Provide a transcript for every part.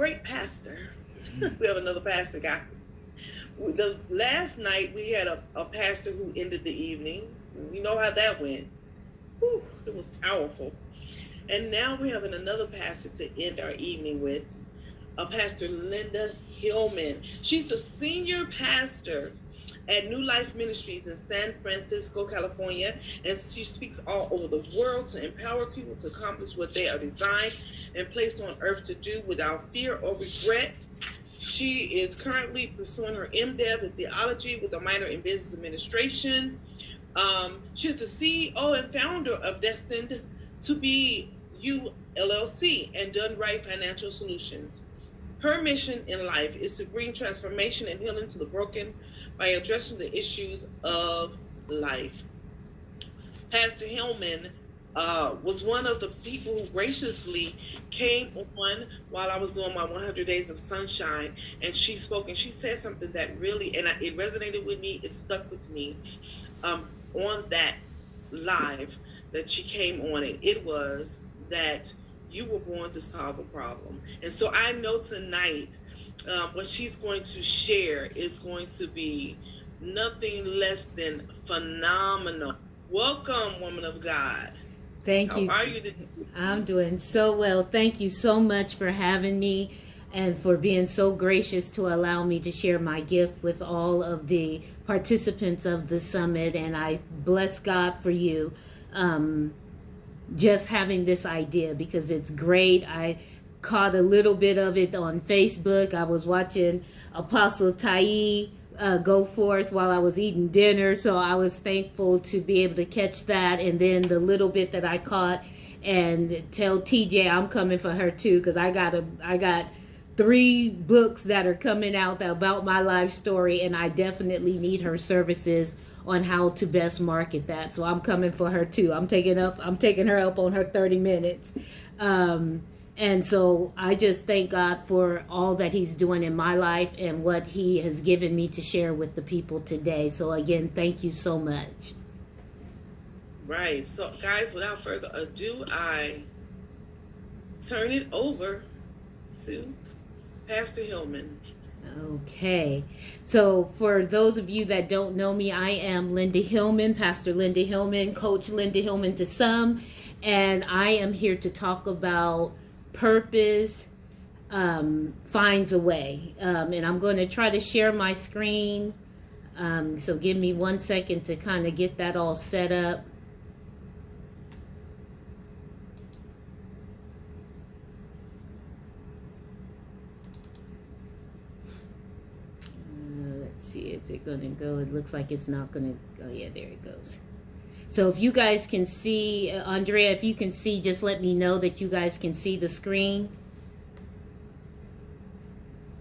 great pastor. We have another pastor, guys. The last night we had a pastor who ended the evening. You know how that went. Whew, it was powerful. And now we're having another pastor to end our evening with, Pastor Linda Hillman. She's a senior pastor at New Life Ministries in San Francisco, California, and she speaks all over the world to empower people to accomplish what they are designed and placed on earth to do without fear or regret. She is currently pursuing her MDiv in theology with a minor in business administration. She's the CEO and founder of Destined to Be You LLC and Done Right Financial Solutions. Her mission in life is to bring transformation and healing to the broken by addressing the issues of life. Pastor Hillman was one of the people who graciously came on while I was doing my 100 Days of Sunshine, and she spoke and she said something that really, and it resonated with me, it stuck with me on that live that she came on it. It was that you were born to solve a problem. And so I know tonight what she's going to share is going to be nothing less than phenomenal. Welcome, woman of God. Thank you. How are you? I'm doing so well. Thank you so much for having me and for being so gracious to allow me to share my gift with all of the participants of the summit. And I bless God for you just having this idea, because it's great. I caught a little bit of it on Facebook. I was watching Apostle Tai go forth while I was eating dinner, so I was thankful to be able to catch that. And then the little bit that I caught, and tell TJ I'm coming for her too, because I got 3 books that are coming out about my life story, and I definitely need her services on how to best market that. So I'm coming for her too. I'm taking her up on her 30 minutes. And so I just thank God for all that he's doing in my life and what he has given me to share with the people today. So again, thank you so much. Right. So guys, without further ado, I turn it over to Pastor Hillman. Okay, so for those of you that don't know me, I am Linda Hillman, Pastor Linda Hillman, Coach Linda Hillman to some, and I am here to talk about purpose finds a way. And I'm going to try to share my screen, so give me 1 second to kind of get that all set up. See, is it gonna go? It looks like it's not gonna go. Yeah, there it goes. So if you guys can see, Andrea, if you can see, just let me know that you guys can see the screen.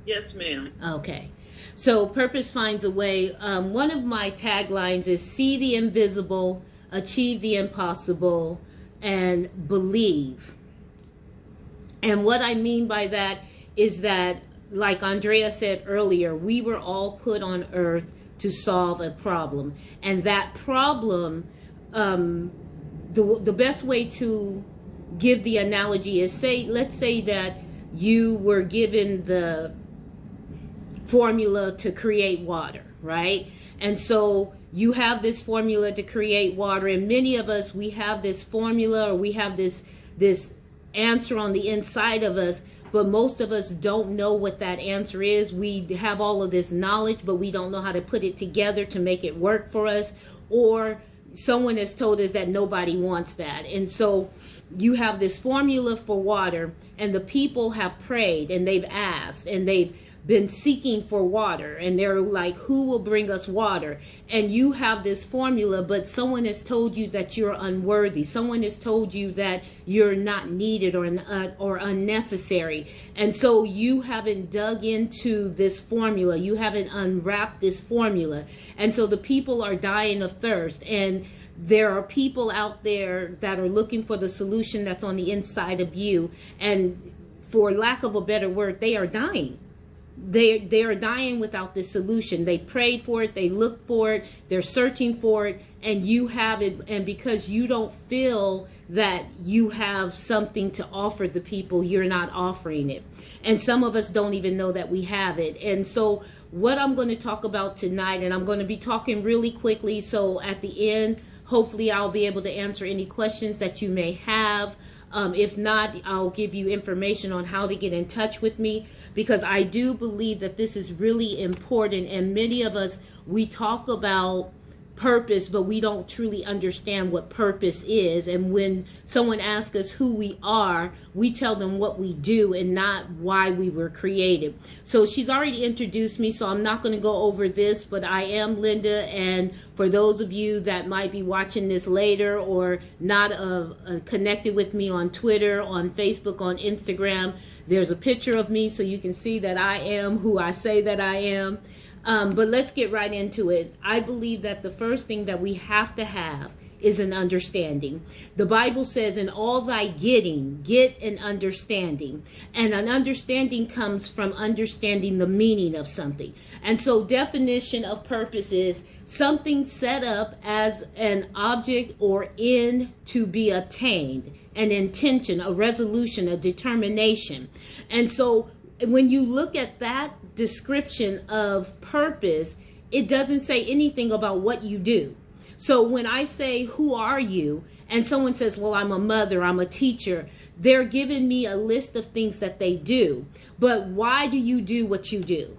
Yes, ma'am. Okay. So purpose finds a way. One of my taglines is see the invisible, achieve the impossible, and believe. And what I mean by that is that, like Andrea said earlier, we were all put on earth to solve a problem. And that problem, the best way to give the analogy is, let's say that you were given the formula to create water, right? And so you have this formula to create water, and many of us, we have this formula, or we have this answer on the inside of us, but most of us don't know what that answer is. We have all of this knowledge, but we don't know how to put it together to make it work for us. Or someone has told us that nobody wants that. And so you have this formula for water, and the people have prayed, and they've asked, and they've been seeking for water, and they're like, who will bring us water? And you have this formula, but someone has told you that you're unworthy. Someone has told you that you're not needed or unnecessary. And so you haven't dug into this formula. You haven't unwrapped this formula. And so the people are dying of thirst. And there are people out there that are looking for the solution that's on the inside of you. And for lack of a better word, they are dying. they are dying without this solution. They prayed for it, they looked for it, they're searching for it, and you have it. And because you don't feel that you have something to offer the people, you're not offering it. And some of us don't even know that we have it. And so what I'm going to talk about tonight, and I'm going to be talking really quickly, so at the end, hopefully I'll be able to answer any questions that you may have. If not, I'll give you information on how to get in touch with me, because I do believe that this is really important. And many of us, we talk about purpose, but we don't truly understand what purpose is. And when someone asks us who we are, we tell them what we do and not why we were created. So she's already introduced me, so I'm not going to go over this, but I am Linda. And for those of you that might be watching this later or not connected with me on Twitter, on Facebook, on Instagram, there's a picture of me so you can see that I am who I say that I am. But let's get right into it. I believe that the first thing that we have to have is an understanding. The Bible says, in all thy getting, get an understanding. And an understanding comes from understanding the meaning of something. And so definition of purpose is something set up as an object or end to be attained, an intention, a resolution, a determination. And so when you look at that description of purpose, it doesn't say anything about what you do. So when I say, who are you? And someone says, well, I'm a mother, I'm a teacher. They're giving me a list of things that they do. But why do you do what you do?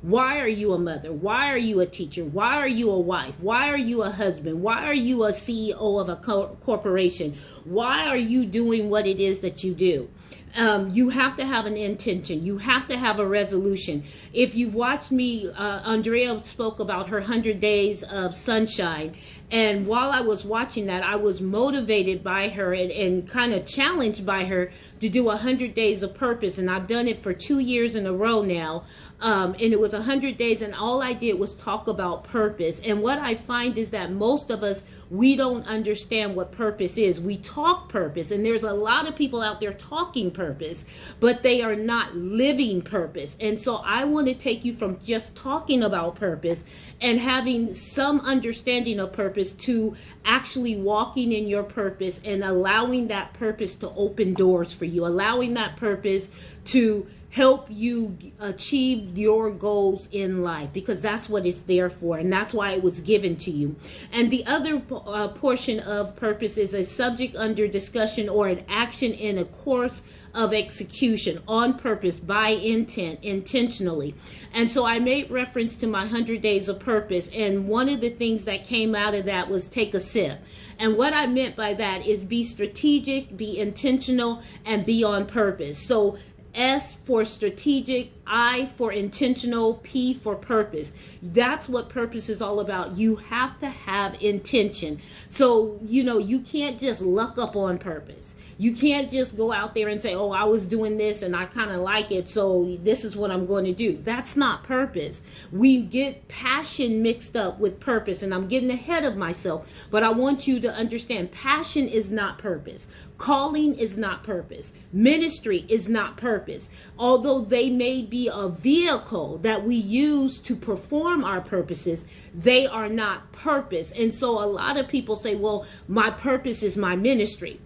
Why are you a mother? Why are you a teacher? Why are you a wife? Why are you a husband? Why are you a CEO of a corporation? Why are you doing what it is that you do? You have to have an intention. You have to have a resolution. If you've watched me, Andrea spoke about her 100 days of sunshine. And while I was watching that, I was motivated by her and kind of challenged by her to do 100 days of purpose. And I've done it for 2 years in a row now. And it was 100 days, and all I did was talk about purpose. And what I find is that most of us, we don't understand what purpose is. We talk purpose, and there's a lot of people out there talking purpose, but they are not living purpose. And so I want to take you from just talking about purpose and having some understanding of purpose to actually walking in your purpose and allowing that purpose to open doors for you, allowing that purpose to help you achieve your goals in life, because that's what it's there for, and that's why it was given to you. And the other portion of purpose is a subject under discussion or an action in a course of execution on purpose, by intent, intentionally. And so I made reference to my 100 days of purpose, and one of the things that came out of that was take a sip. And what I meant by that is be strategic, be intentional, and be on purpose. So S for strategic, I for intentional, P for purpose. That's what purpose is all about. You have to have intention. So, you can't just luck up on purpose. You can't just go out there and say, oh, I was doing this and I kind of like it, so this is what I'm going to do. That's not purpose. We get passion mixed up with purpose, and I'm getting ahead of myself, but I want you to understand passion is not purpose. Calling is not purpose. Ministry is not purpose. Although they may be a vehicle that we use to perform our purposes, they are not purpose. And so a lot of people say, well, my purpose is my ministry.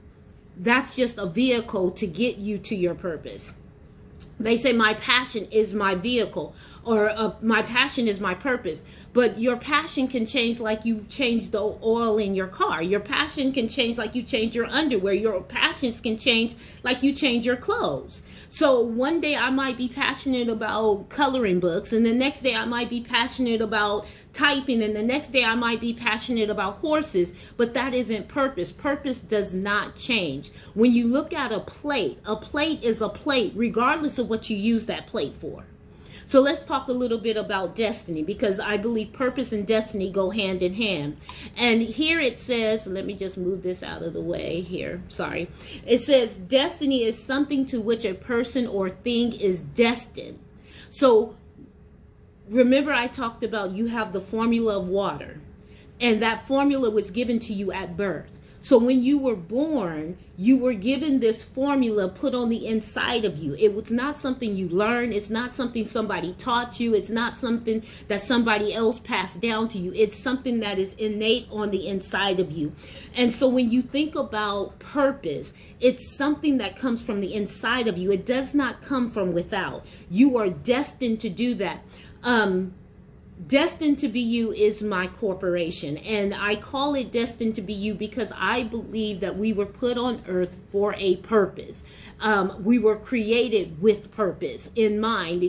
That's just a vehicle to get you to your purpose. They say my passion is my vehicle, or my passion is my purpose. But your passion can change like you change the oil in your car. Your passion can change like you change your underwear. Your passions can change like you change your clothes. So one day I might be passionate about coloring books, and the next day I might be passionate about typing, and the next day I might be passionate about horses, but that isn't purpose. Purpose does not change. When you look at a plate is a plate regardless of what you use that plate for. So let's talk a little bit about destiny, because I believe purpose and destiny go hand in hand. And here it says, let me just move this out of the way here. Sorry. It says destiny is something to which a person or thing is destined. So remember I talked about you have the formula of water, and that formula was given to you at birth. So when you were born, you were given this formula put on the inside of you. It was not something you learned. It's not something somebody taught you. It's not something that somebody else passed down to you. It's something that is innate on the inside of you. And so when you think about purpose, it's something that comes from the inside of you. It does not come from without. You are destined to do that. Destined to Be You is my corporation, and I call it Destined to Be You because I believe that we were put on earth for a purpose. We were created with purpose in mind.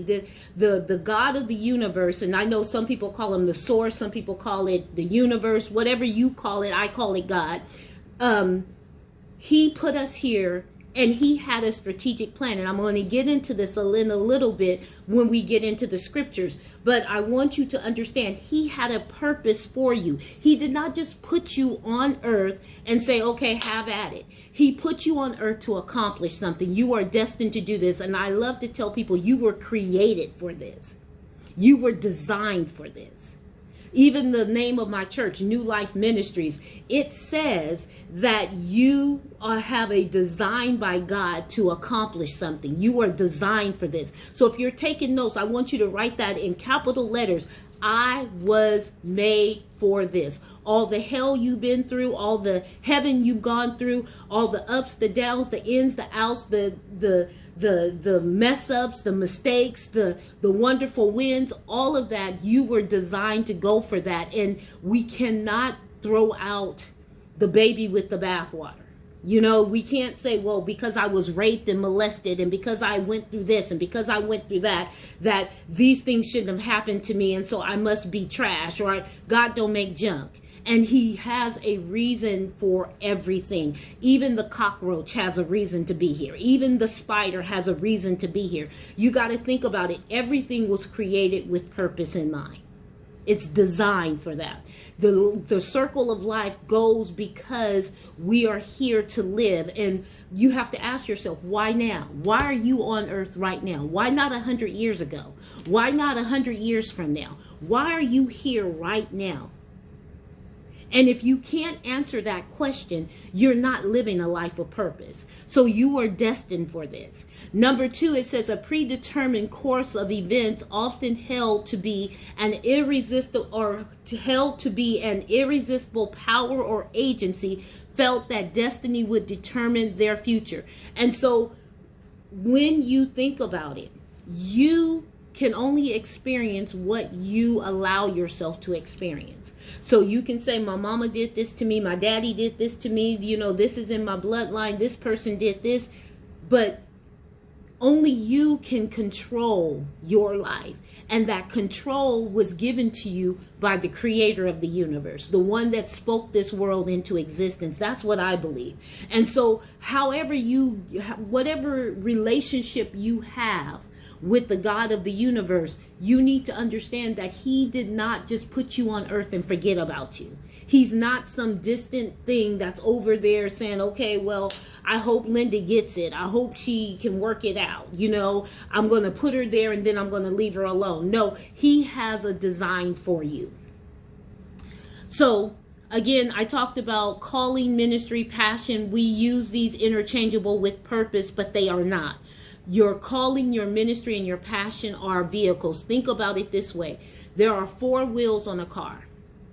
The God of the universe, and I know some people call him the source, some people call it the universe, whatever you call it, I call it God. He put us here, and he had a strategic plan. And I'm going to get into this in a little bit when we get into the scriptures. But I want you to understand, he had a purpose for you. He did not just put you on earth and say, okay, have at it. He put you on earth to accomplish something. You are destined to do this. And I love to tell people, you were created for this. You were designed for this. Even the name of my church, New Life Ministries, it says that you have a design by God to accomplish something. You are designed for this. So if you're taking notes, I want you to write that in capital letters. I was made for this. All the hell you've been through, all the heaven you've gone through, all the ups, the downs, the ins, the outs, the mess ups, the mistakes, the wonderful wins, all of that, you were designed to go for that. And we cannot throw out the baby with the bathwater. You know, we can't say, well, because I was raped and molested and because I went through this and because I went through that these things shouldn't have happened to me and so I must be trash, or God don't make junk. And he has a reason for everything. Even the cockroach has a reason to be here. Even the spider has a reason to be here. You got to think about it. Everything was created with purpose in mind. It's designed for that. The circle of life goes because we are here to live. And you have to ask yourself, why now? Why are you on earth right now? Why not 100 years ago? Why not 100 years from now? Why are you here right now? And if you can't answer that question, you're not living a life of purpose. So you are destined for this. Number 2, it says a predetermined course of events often held to be an irresistible power or agency felt that destiny would determine their future. And so when you think about it, you can only experience what you allow yourself to experience. So you can say, my mama did this to me, my daddy did this to me, you know, this is in my bloodline, this person did this, but only you can control your life. And that control was given to you by the creator of the universe, the one that spoke this world into existence. That's what I believe. And so whatever relationship you have with the God of the universe, you need to understand that he did not just put you on earth and forget about you. He's not some distant thing that's over there saying, okay, well, I hope Linda gets it. I hope she can work it out. You know, I'm going to put her there and then I'm going to leave her alone. No, he has a design for you. So again, I talked about calling, ministry, passion. We use these interchangeable with purpose, but they are not. Your calling, your ministry, and your passion are vehicles. Think about it this way. There are 4 wheels on a car,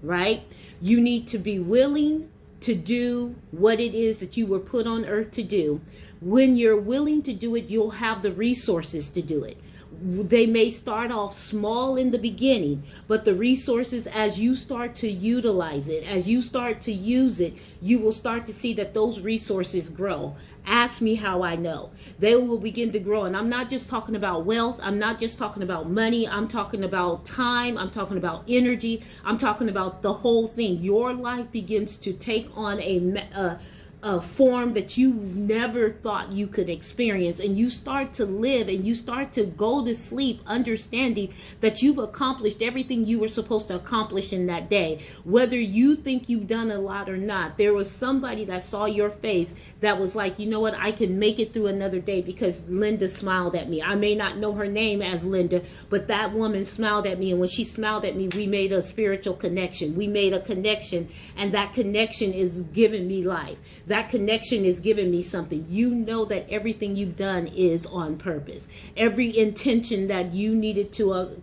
right? You need to be willing to do what it is that you were put on earth to do. When you're willing to do it, you'll have the resources to do it. They may start off small in the beginning, but the resources, as you start to utilize it, as you start to use it, you will start to see that those resources grow. Ask me how I know. They will begin to grow. And I'm not just talking about wealth. I'm not just talking about money. I'm talking about time. I'm talking about energy. I'm talking about the whole thing. Your life begins to take on a a form that you never thought you could experience, and you start to live and you start to go to sleep understanding that you've accomplished everything you were supposed to accomplish in that day. Whether you think you've done a lot or not, there was somebody that saw your face that was like, you know what, I can make it through another day because Linda smiled at me. I may not know her name as Linda, but that woman smiled at me, and when she smiled at me, we made a spiritual connection. We made a connection, and that connection is giving me life. That connection is giving me something. You know that everything you've done is on purpose. Every intention that you needed to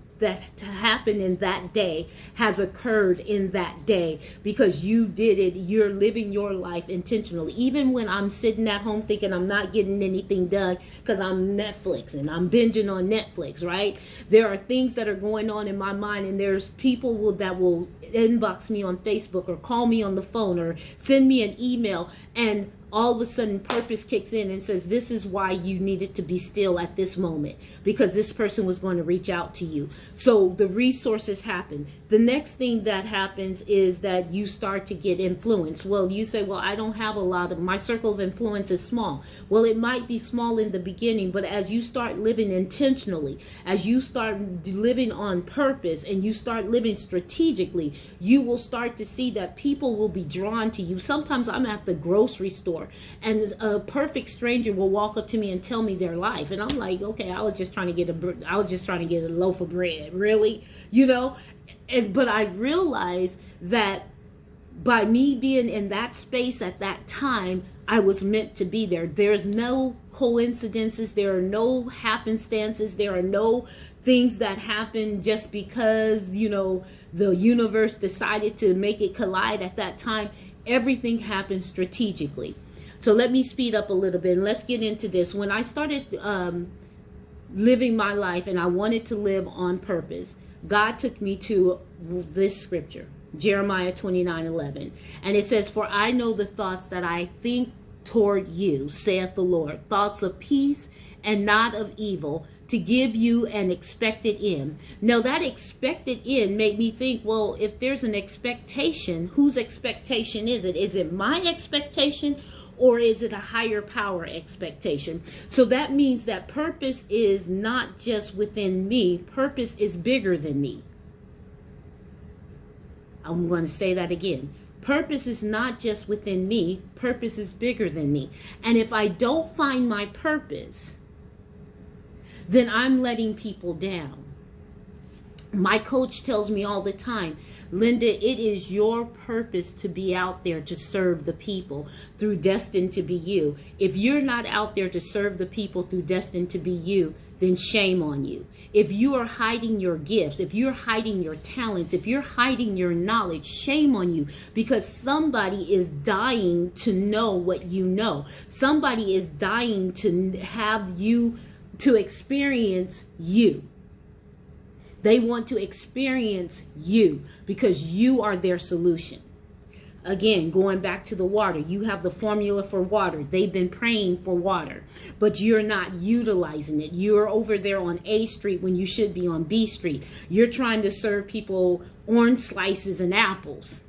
happen in that day has occurred in that day because you did it. You're living your life intentionally. Even when I'm sitting at home thinking I'm not getting anything done because I'm Netflix and I'm binging on Netflix, right? There are things that are going on in my mind, and there's people that will inbox me on Facebook or call me on the phone or send me an email, and all of a sudden purpose kicks in and says, this is why you needed to be still at this moment, because this person was going to reach out to you. So the resources happen. The next thing that happens is that you start to get influence. Well, you say, well, I don't have a lot of, my circle of influence is small. Well, it might be small in the beginning, but as you start living intentionally, as you start living on purpose, and you start living strategically, you will start to see that people will be drawn to you. Sometimes I'm at the grocery store, and a perfect stranger will walk up to me and tell me their life, and I'm like, okay, I was just trying to get a loaf of bread, really, you know. But I realized that by me being in that space at that time, I was meant to be there. There's no coincidences. There are no happenstances. There are no things that happen just because, you know, the universe decided to make it collide at that time. Everything happens strategically. So let me speed up a little bit and let's get into this. When I started living my life and I wanted to live on purpose, God took me to this scripture, Jeremiah 29:11. And it says, for I know the thoughts that I think toward you, saith the Lord, thoughts of peace and not of evil, to give you an expected end. Now that expected end made me think, well, if there's an expectation, whose expectation is it? Is it my expectation, or is it a higher power expectation? So that means that purpose is not just within me. Purpose is bigger than me. I'm going to say that again. Purpose is not just within me. Purpose is bigger than me. And if I don't find my purpose, then I'm letting people down. My coach tells me all the time, Linda, it is your purpose to be out there to serve the people through Destined to Be You. If you're not out there to serve the people through Destined to Be You, then shame on you. If you are hiding your gifts, if you're hiding your talents, if you're hiding your knowledge, shame on you, because somebody is dying to know what you know. Somebody is dying to have you, to experience you. They want to experience you because you are their solution. Again, going back to the water, you have the formula for water. They've been praying for water, but you're not utilizing it. You're over there on A Street when you should be on B Street. You're trying to serve people orange slices and apples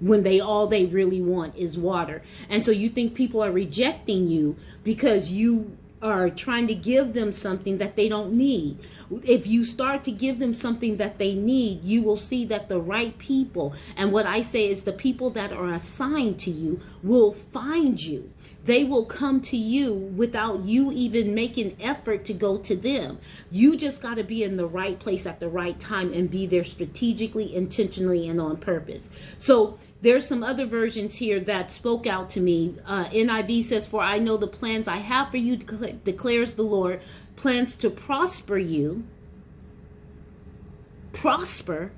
when all they really want is water. And so you think people are rejecting you because you are trying to give them something that they don't need. If you start to give them something that they need, you will see that the right people, and what I say is the people that are assigned to you, will find you. They will come to you without you even making effort to go to them. You just got to be in the right place at the right time and be there strategically, intentionally, and on purpose. So there's some other versions here that spoke out to me. NIV says, for I know the plans I have for you, declares the Lord, plans to prosper you. Prosper.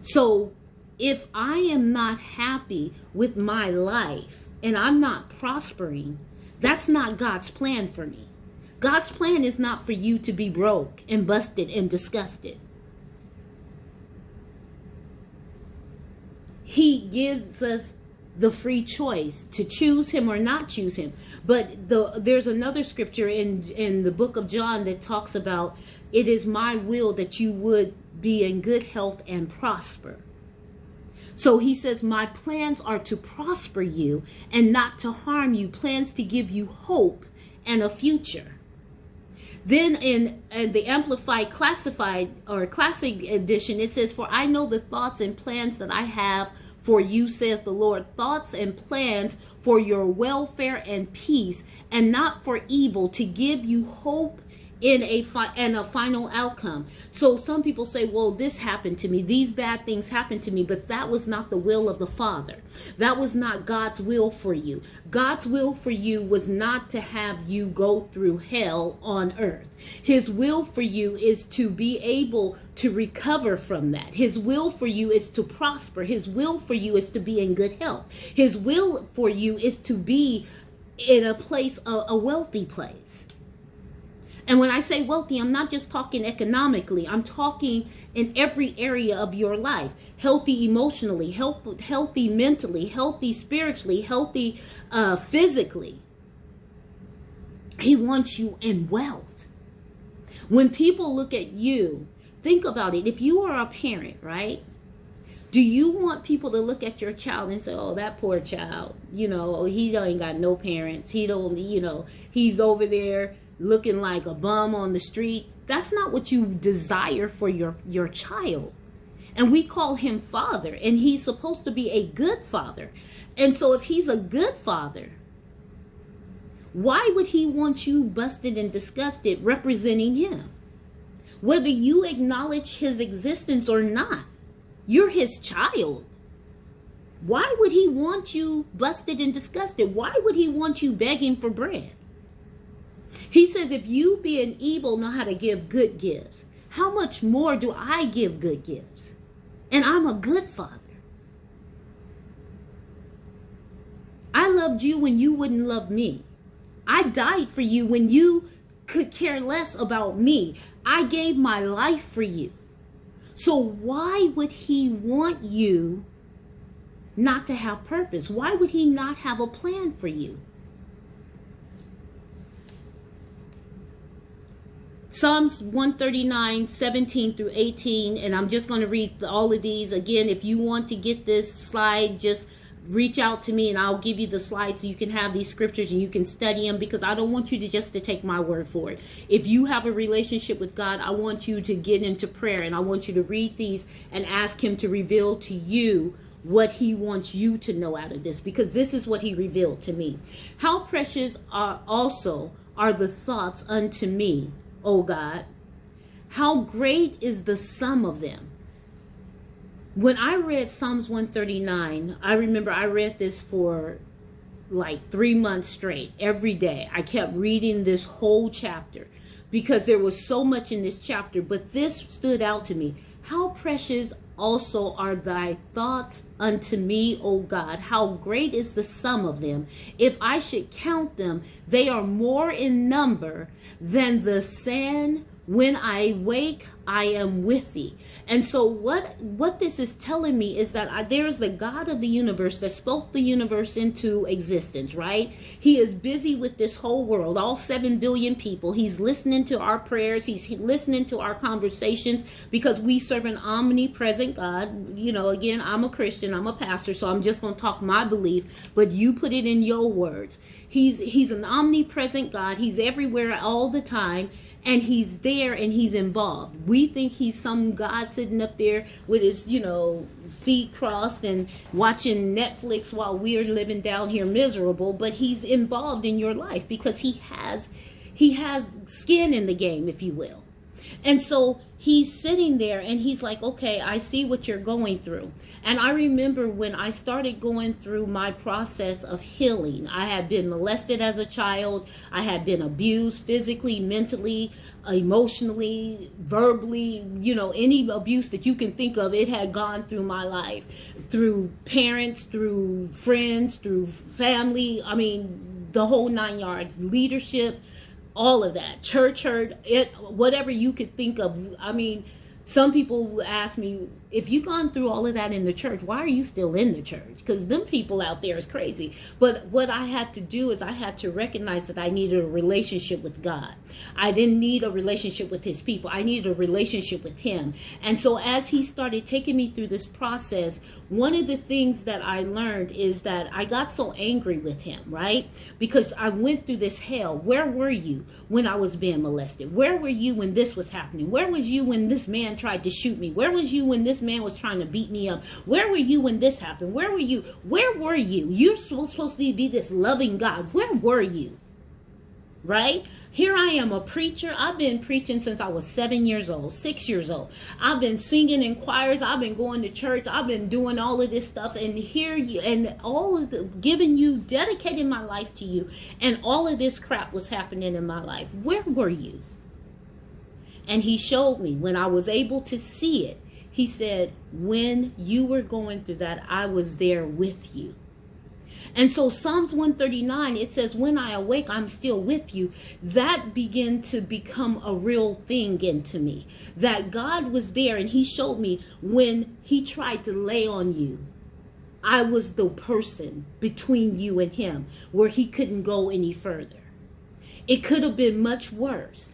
So if I am not happy with my life and I'm not prospering, that's not God's plan for me. God's plan is not for you to be broke and busted and disgusted. He gives us the free choice to choose him or not choose him. But there's another scripture in the book of John that talks about, it is my will that you would be in good health and prosper. So he says, my plans are to prosper you and not to harm you, plans to give you hope and a future. Then in the Amplified Classified or Classic Edition, it says, for I know the thoughts and plans that I have for you, says the Lord, thoughts and plans for your welfare and peace, and not for evil, to give you hope in a final outcome. So some people say, well, this happened to me, these bad things happened to me, but that was not the will of the Father. That was not God's will for you. God's will for you was not to have you go through hell on earth. His will for you is to be able to recover from that. His will for you is to prosper. His will for you is to be in good health. His will for you is to be in a place, a wealthy place. And when I say wealthy, I'm not just talking economically. I'm talking in every area of your life. Healthy emotionally, healthy mentally, healthy spiritually, healthy physically. He wants you in wealth. When people look at you, think about it. If you are a parent, right? Do you want people to look at your child and say, oh, that poor child, he ain't got no parents. He don't, he's over there looking like a bum on the street. That's not what you desire for your child. And we call him father, and he's supposed to be a good father. And so if he's a good father, why would he want you busted and disgusted representing him? Whether you acknowledge his existence or not, you're his child. Why would he want you busted and disgusted? Why would he want you begging for bread? He says, if you being evil know how to give good gifts, how much more do I give good gifts? And I'm a good father. I loved you when you wouldn't love me. I died for you when you could care less about me. I gave my life for you. So why would he want you not to have purpose? Why would he not have a plan for you? Psalms 139, 17 through 18, and I'm just going to read all of these. Again, if you want to get this slide, just reach out to me and I'll give you the slides so you can have these scriptures and you can study them, because I don't want you to take my word for it. If you have a relationship with God, I want you to get into prayer and I want you to read these and ask him to reveal to you what he wants you to know out of this, because this is what he revealed to me. How precious are the thoughts unto me, O God. How great is the sum of them. When I read Psalms 139, I remember I read this for like 3 months straight, every day. I kept reading this whole chapter because there was so much in this chapter, but this stood out to me. How precious also are thy thoughts unto me, O God. How great is the sum of them. If I should count them, they are more in number than the sand. When I wake, I am with thee. And so what this is telling me is that there is the God of the universe that spoke the universe into existence, right? He is busy with this whole world, all 7 billion people. He's listening to our prayers. He's listening to our conversations, because we serve an omnipresent God. Again, I'm a Christian, I'm a pastor, so I'm just going to talk my belief, but you put it in your words. He's an omnipresent God. He's everywhere all the time. And he's there and he's involved. We think he's some God sitting up there with his, feet crossed and watching Netflix while we're living down here miserable. But he's involved in your life because he has skin in the game, if you will. And so he's sitting there and he's like, okay, I see what you're going through. And I remember when I started going through my process of healing, I had been molested as a child. I had been abused physically, mentally, emotionally, verbally, any abuse that you can think of, it had gone through my life, through parents, through friends, through family. I mean, the whole 9 yards, leadership, all of that, church hurt, whatever you could think of. I mean, Some people will ask me, if you've gone through all of that in the church, why are you still in the church? Because them people out there is crazy. But what I had to do is I had to recognize that I needed a relationship with God. I didn't need a relationship with his people. I needed a relationship with him. And so as he started taking me through this process, one of the things that I learned is that I got so angry with him, right? Because I went through this hell. Where were you when I was being molested? Where were you when this was happening? Where was you when this man tried to shoot me? Where was you when this man was trying to beat me up? Where were you when this happened? Where were you? Where were you? You're supposed to be this loving God. Where were you? Right? Here I am, a preacher. I've been preaching since I was 7 years old, 6 years old. I've been singing in choirs. I've been going to church. I've been doing all of this stuff. And here you, and all of the, giving you, dedicating my life to you. And all of this crap was happening in my life. Where were you? And he showed me when I was able to see it. He said, when you were going through that, I was there with you. And so Psalms 139, it says, when I awake, I'm still with you. That began to become a real thing into me. That God was there, and he showed me when he tried to lay on you. I was the person between you and him where he couldn't go any further. It could have been much worse.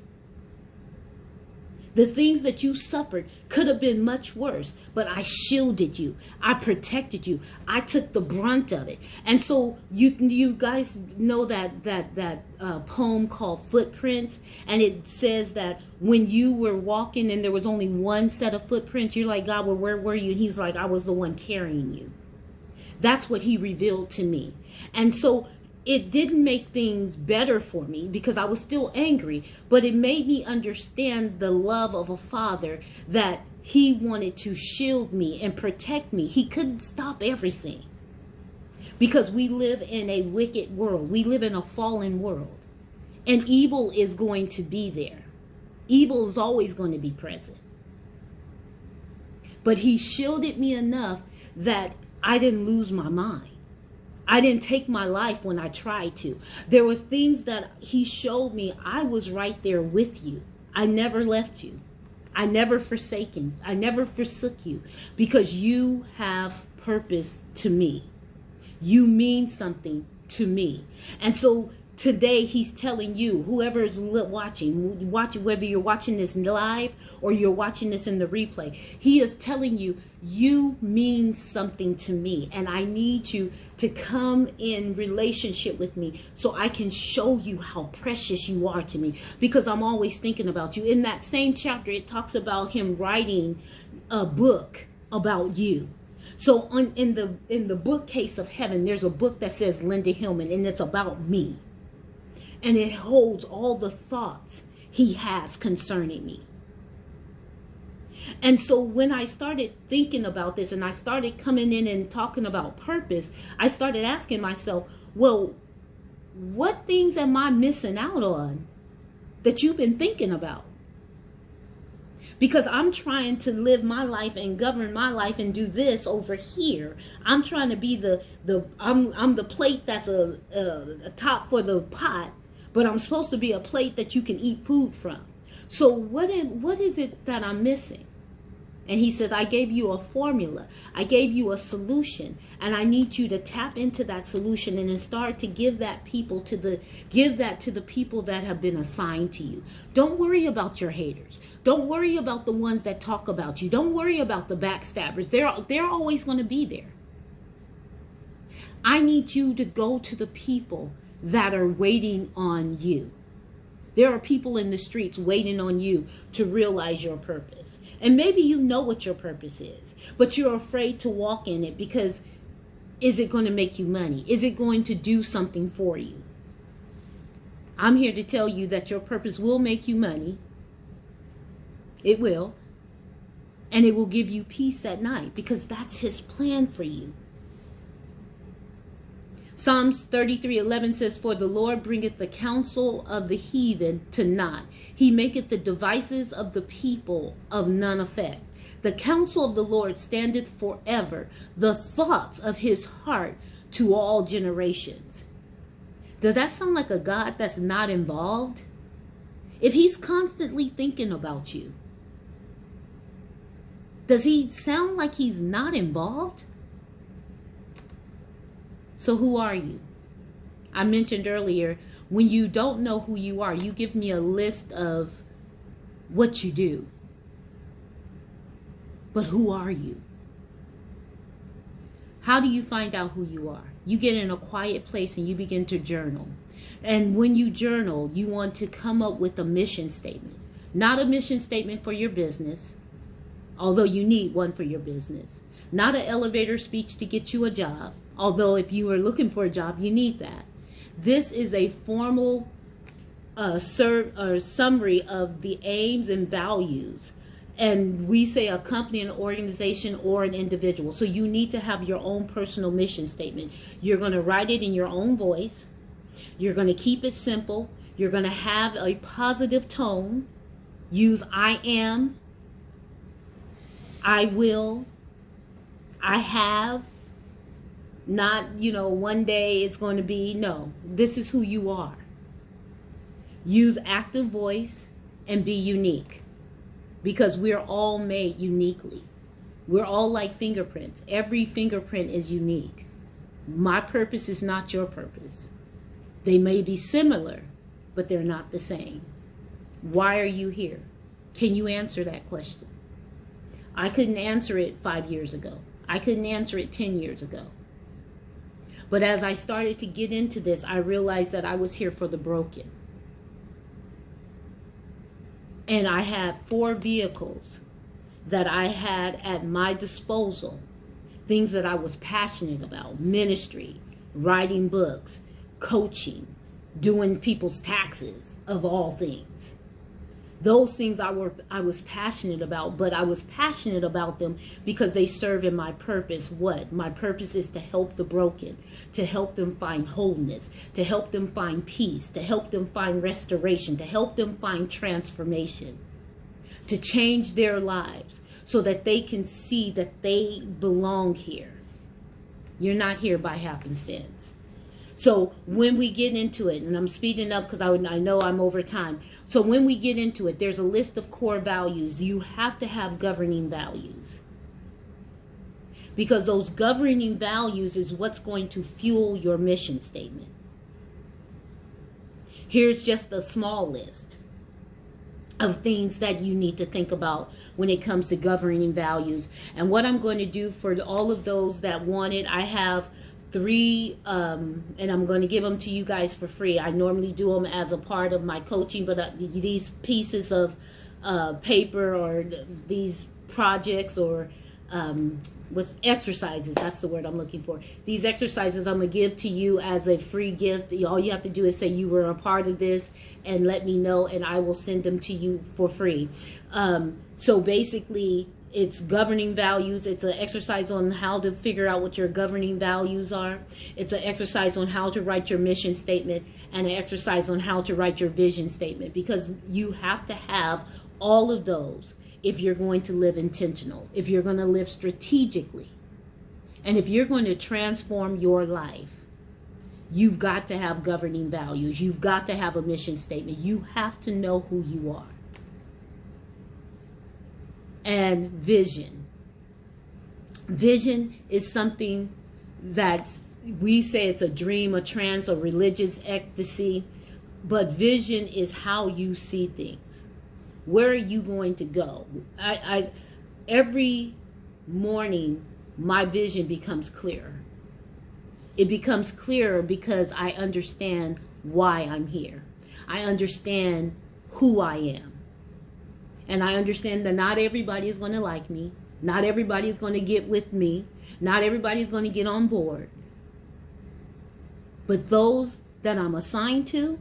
The things that you suffered could have been much worse, but I shielded you. I protected you. I took the brunt of it. And so you guys know that poem called Footprints, and it says that when you were walking and there was only one set of footprints, you're like, God, well, where were you? And he's like, I was the one carrying you. That's what he revealed to me. And so it didn't make things better for me because I was still angry, but it made me understand the love of a father, that he wanted to shield me and protect me. He couldn't stop everything because we live in a wicked world. We live in a fallen world, and evil is going to be there. Evil is always going to be present. But he shielded me enough that I didn't lose my mind. I didn't take my life when I tried to. There were things that he showed me. I was right there with you. I never left you. I never forsaken. I never forsook you because you have purpose to me. You mean something to me. And so today he's telling you, whoever is watching, whether you're watching this live or you're watching this in the replay, he is telling you, you mean something to me, and I need you to come in relationship with me so I can show you how precious you are to me, because I'm always thinking about you. In that same chapter, it talks about him writing a book about you. So in the bookcase of heaven, there's a book that says Linda Hillman, and it's about me. And it holds all the thoughts he has concerning me. And so when I started thinking about this and I started coming in and talking about purpose, I started asking myself, well, what things am I missing out on that you've been thinking about? Because I'm trying to live my life and govern my life and do this over here. I'm trying to be I'm the plate that's a top for the pot, but I'm supposed to be a plate that you can eat food from. So what is it that I'm missing? And he said, I gave you a formula. I gave you a solution. And I need you to tap into that solution and then start to give that to the people that have been assigned to you. Don't worry about your haters. Don't worry about the ones that talk about you. Don't worry about the backstabbers. They're always going to be there. I need you to go to the people that are waiting on you. There are people in the streets waiting on you to realize your purpose. And maybe you know what your purpose is, but you're afraid to walk in it because is it going to make you money? Is it going to do something for you? I'm here to tell you that your purpose will make you money. It will. And it will give you peace at night because that's his plan for you. Psalms 33:11 says, for the Lord bringeth the counsel of the heathen to naught. He maketh the devices of the people of none effect. The counsel of the Lord standeth forever, the thoughts of his heart to all generations. Does that sound like a God that's not involved? If he's constantly thinking about you, Does he sound like he's not involved? So who are you? I mentioned earlier, when you don't know who you are, you give me a list of what you do. But who are you? How do you find out who you are? You get in a quiet place and you begin to journal. And when you journal, you want to come up with a mission statement. Not a mission statement for your business, although you need one for your business. Not an elevator speech to get you a job, although if you are looking for a job, you need that. This is a formal summary of the aims and values. And we say a company, an organization, or an individual. So you need to have your own personal mission statement. You're going to write it in your own voice. You're going to keep it simple. You're going to have a positive tone. Use I am, I will, I have. Not, one day it's going to be, no. This is who you are. Use active voice and be unique. Because we're all made uniquely. We're all like fingerprints. Every fingerprint is unique. My purpose is not your purpose. They may be similar, but they're not the same. Why are you here? Can you answer that question? I couldn't answer it 5 years ago. I couldn't answer it 10 years ago. But as I started to get into this, I realized that I was here for the broken. And I had 4 vehicles that I had at my disposal. Things that I was passionate about. Ministry, writing books, coaching, doing people's taxes, of all things. Those things I was passionate about, but I was passionate about them because they serve in my purpose. What? My purpose is to help the broken, to help them find wholeness, to help them find peace, to help them find restoration, to help them find transformation, to change their lives so that they can see that they belong here. You're not here by happenstance. So when we get into it, and I'm speeding up because I know I'm over time. So when we get into it, there's a list of core values. You have to have governing values. Because those governing values is what's going to fuel your mission statement. Here's just a small list of things that you need to think about when it comes to governing values. And what I'm going to do for all of those that want it, I have 3, and I'm going to give them to you guys for free. I normally do them as a part of my coaching, but these pieces of paper or these projects or what's exercises, that's the word I'm looking for. These exercises I'm going to give to you as a free gift. All you have to do is say you were a part of this and let me know, and I will send them to you for free. So basically, it's governing values. It's an exercise on how to figure out what your governing values are. It's an exercise on how to write your mission statement and an exercise on how to write your vision statement, because you have to have all of those if you're going to live intentional, if you're going to live strategically, and if you're going to transform your life. You've got to have governing values. You've got to have a mission statement. You have to know who you are. And vision. Vision is something that we say it's a dream, a trance, or religious ecstasy. But vision is how you see things. Where are you going to go? Every morning, my vision becomes clearer. It becomes clearer because I understand why I'm here. I understand who I am. And I understand that not everybody is going to like me. Not everybody is going to get with me. Not everybody is going to get on board. But those that I'm assigned to,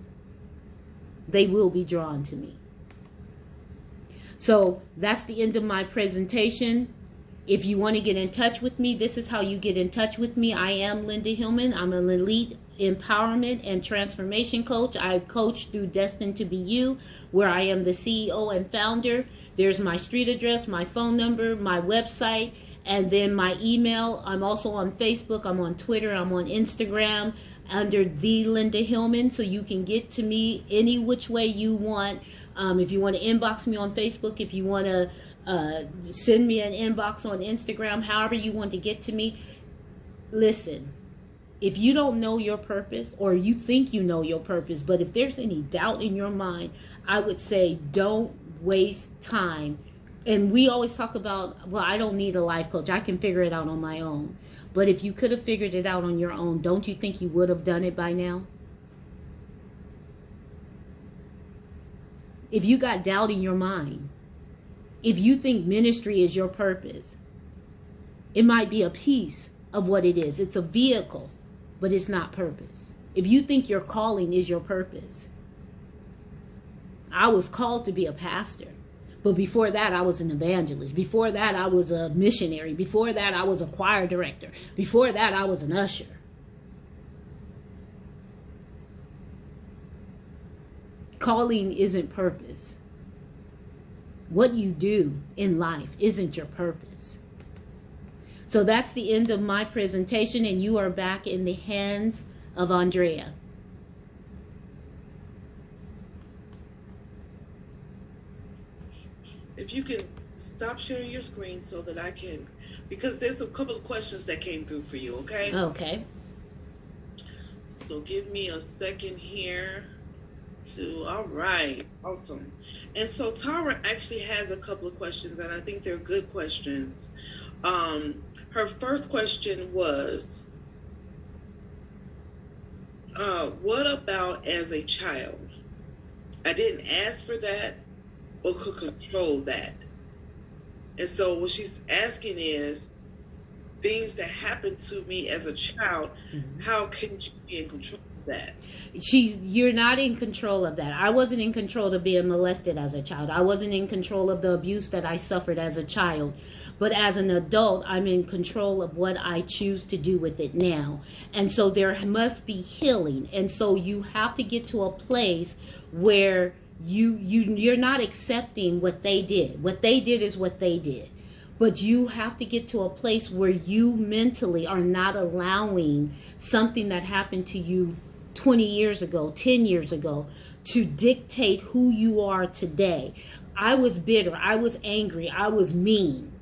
they will be drawn to me. So that's the end of my presentation. If you want to get in touch with me, this is how you get in touch with me. I am Linda Hillman. I'm an elite empowerment and transformation coach. I coach through Destined to Be You, where I am the CEO and founder. There's my street address, my phone number, my website, and then my email. I'm also on Facebook. I'm on Twitter. I'm on Instagram under the Linda Hillman, so you can get to me any which way you want. If you want to inbox me on Facebook, if you want to send me an inbox on Instagram, however you want to get to me. Listen, if you don't know your purpose, or you think you know your purpose, but if there's any doubt in your mind, I would say don't waste time. And we always talk about, well, I don't need a life coach. I can figure it out on my own. But if you could have figured it out on your own, don't you think you would have done it by now? If you got doubt in your mind, if you think ministry is your purpose, it might be a piece of what it is. It's a vehicle, but it's not purpose. If you think your calling is your purpose, I was called to be a pastor. But before that, I was an evangelist. Before that, I was a missionary. Before that, I was a choir director. Before that, I was an usher. Calling isn't purpose. What you do in life isn't your purpose. So that's the end of my presentation, and you are back in the hands of Andrea. If you can stop sharing your screen so that I can, because there's a couple of questions that came through for you, okay? Okay. So give me a second here all right, awesome. And so Tara actually has a couple of questions, and I think they're good questions. Her first question was, what about as a child? I didn't ask for that or could control that. And so what she's asking is, things that happened to me as a child, how can you be in control of that? You're not in control of that. I wasn't in control of being molested as a child. I wasn't in control of the abuse that I suffered as a child. But as an adult, I'm in control of what I choose to do with it now. And so there must be healing. And so you have to get to a place where you're not accepting what they did. What they did is what they did. But you have to get to a place where you mentally are not allowing something that happened to you 20 years ago, 10 years ago, to dictate who you are today. I was bitter. I was angry. I was mean,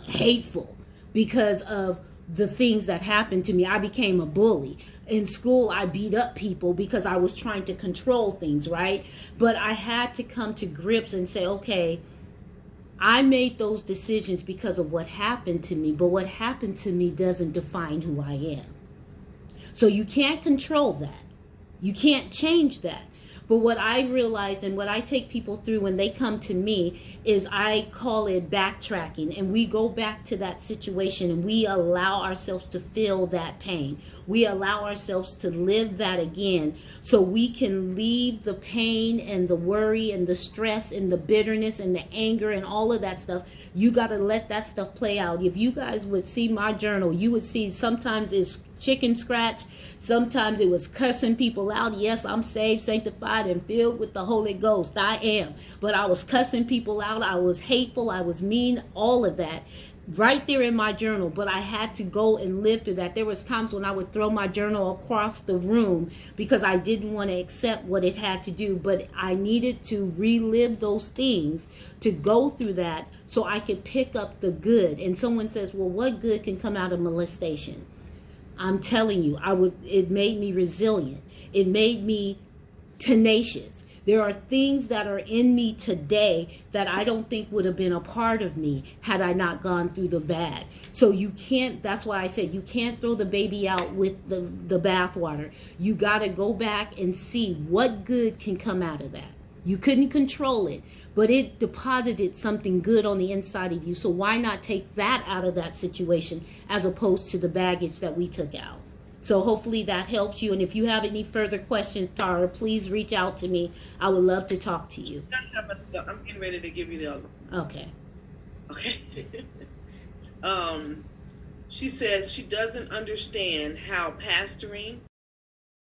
hateful because of the things that happened to me. I became a bully. In school, I beat up people because I was trying to control things, right? But I had to come to grips and say, okay, I made those decisions because of what happened to me, but what happened to me doesn't define who I am. So you can't control that. You can't change that. But what I realize and what I take people through when they come to me is I call it backtracking. And we go back to that situation and we allow ourselves to feel that pain. We allow ourselves to live that again so we can leave the pain and the worry and the stress and the bitterness and the anger and all of that stuff. You got to let that stuff play out. If you guys would see my journal, you would see sometimes it's chicken scratch. Sometimes it was cussing people out. Yes, I'm saved, sanctified, and filled with the Holy Ghost. I am. But I was cussing people out. I was hateful. I was mean. All of that. Right there in my journal. But I had to go and live through that. There was times when I would throw my journal across the room because I didn't want to accept what it had to do. But I needed to relive those things to go through that so I could pick up the good. And someone says, well, what good can come out of molestation? I'm telling you, it made me resilient. It made me tenacious. There are things that are in me today that I don't think would have been a part of me had I not gone through the bad. So you can't, that's why I said you can't throw the baby out with the bathwater. You got to go back and see what good can come out of that. You couldn't control it, but it deposited something good on the inside of you. So why not take that out of that situation as opposed to the baggage that we took out? So hopefully that helps you. And if you have any further questions, Tara, please reach out to me. I would love to talk to you. I'm getting ready to give you the other one. Okay. Okay. She says she doesn't understand how pastoring